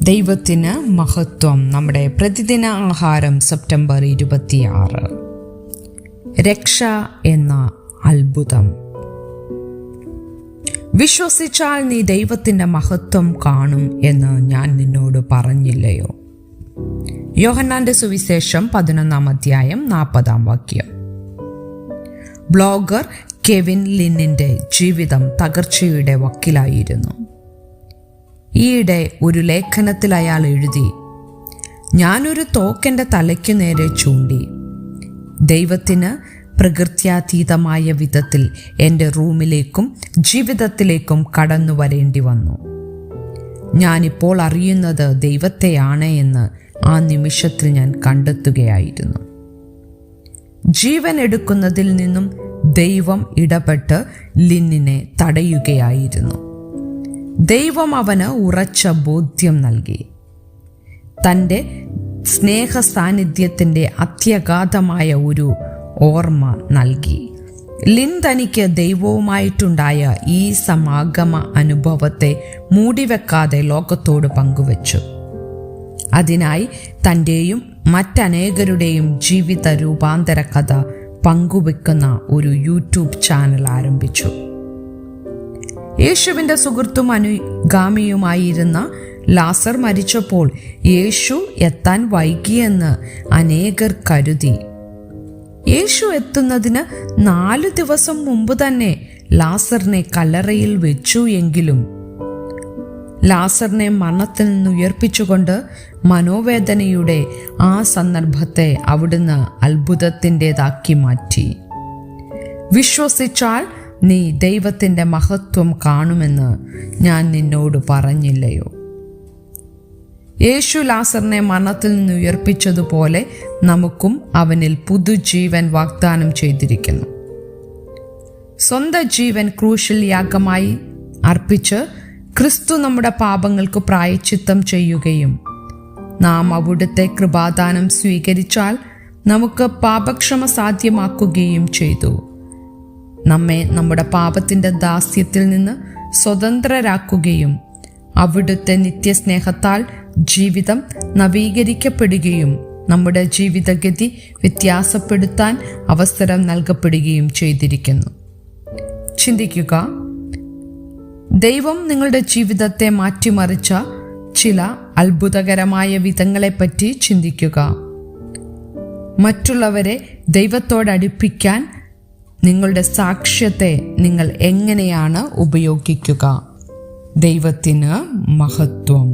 ദൈവത്തിന് മഹത്വം. നമ്മുടെ പ്രതിദിന ആഹാരം സെപ്റ്റംബർ 26. രക്ഷ എന്ന അത്ഭുതം. വിശ്വസിച്ചാൽ നീ ദൈവത്തിൻ്റെ മഹത്വം കാണും എന്ന് ഞാൻ നിന്നോട് പറഞ്ഞില്ലയോ? യോഹന്നാന്റെ സുവിശേഷം 11-ാം അധ്യായം 40-ാം വാക്യം. ബ്ലോഗർ കെവിൻ ലിന്നിൻ്റെ ജീവിതം തകർച്ചയുടെ വക്കിലായിരുന്നു. ഈയിടെ ഒരു ലേഖനത്തിൽ അയാൾ എഴുതി, ഞാനൊരു തോക്കെൻ്റെ തലയ്ക്കു നേരെ ചൂണ്ടി. ദൈവത്തിന് പ്രകൃത്യാതീതമായ വിധത്തിൽ എൻ്റെ റൂമിലേക്കും ജീവിതത്തിലേക്കും കടന്നു വരേണ്ടി വന്നു. ഞാനിപ്പോൾ അറിയുന്നത് ദൈവത്തെയാണ് എന്ന് ആ നിമിഷത്തിൽ ഞാൻ കണ്ടെത്തുകയായിരുന്നു. ജീവൻ എടുക്കുന്നതിൽ നിന്നും ദൈവം ഇടപെട്ട് ലിന്നിനെ തടയുകയായിരുന്നു. ദൈവം അവന് ഉറച്ച ബോധ്യം നൽകി. തൻ്റെ സ്നേഹ സാന്നിധ്യത്തിൻ്റെ അത്യഗാധമായ ഒരു ഓർമ്മ നൽകി. ലിൻ തനിക്ക് ദൈവവുമായിട്ടുണ്ടായ ഈ സമാഗമ അനുഭവത്തെ മൂടിവെക്കാതെ ലോകത്തോട് പങ്കുവച്ചു. അതിനായി തൻ്റെയും മറ്റനേകരുടെയും ജീവിത രൂപാന്തര കഥ പങ്കുവെക്കുന്ന ഒരു യൂട്യൂബ് ചാനൽ ആരംഭിച്ചു. യേശുവിൻ്റെ സുഹൃത്തും അനുഗാമിയുമായിരുന്ന ലാസർ മരിച്ചപ്പോൾ യേശു എത്താൻ വൈകിയെന്ന് അനേകർ കരുതി. യേശു എത്തുന്നതിന് 4 ദിവസം മുമ്പ് തന്നെ ലാസറിനെ കല്ലറയിൽ വെച്ചു. എങ്കിലും ലാസറിനെ മരണത്തിൽ നിന്ന് ഉയർപ്പിച്ചുകൊണ്ട് മനോവേദനയുടെ ആ സന്ദർഭത്തെ അവിടുന്ന് അത്ഭുതത്തിൻ്റെതാക്കി മാറ്റി. വിശ്വസിച്ചാൽ നീ ദൈവത്തിൻ്റെ മഹത്വം കാണുമെന്ന് ഞാൻ നിന്നോട് പറഞ്ഞില്ലയോ? യേശു ലാസറിനെ മരണത്തിൽ നിന്ന് ഉയർപ്പിച്ചതുപോലെ നമുക്കും അവനിൽ പുതുജീവൻ വാഗ്ദാനം ചെയ്തിരിക്കുന്നു. സ്വന്തം ജീവൻ ക്രൂശിൽ യാഗമായി അർപ്പിച്ച് ക്രിസ്തു നമ്മുടെ പാപങ്ങൾക്ക് പ്രായശ്ചിത്തം ചെയ്യുകയും നാം അവിടുത്തെ കൃപാദാനം സ്വീകരിച്ചാൽ നമുക്ക് പാപക്ഷമ സാധ്യമാക്കുകയും ചെയ്തു. നമ്മെ നമ്മുടെ പാപത്തിൻ്റെ ദാസ്യത്തിൽ നിന്ന് സ്വതന്ത്രരാക്കുകയും അവിടുത്തെ നിത്യസ്നേഹത്താൽ ജീവിതം നവീകരിക്കപ്പെടുകയും നമ്മുടെ ജീവിതഗതി വ്യത്യാസപ്പെടുത്താൻ അവസരം നൽകപ്പെടുകയും ചെയ്തിരിക്കുന്നു. ചിന്തിക്കുക, ദൈവം നിങ്ങളുടെ ജീവിതത്തെ മാറ്റിമറിച്ച ചില അത്ഭുതകരമായ വിധങ്ങളെപ്പറ്റി ചിന്തിക്കുക. മറ്റുള്ളവരെ ദൈവത്തോടടുപ്പിക്കാൻ നിങ്ങളുടെ സാക്ഷ്യത്തെ നിങ്ങൾ എങ്ങനെയാണ് ഉപയോഗിക്കുക? ദൈവത്തിന് മഹത്വം.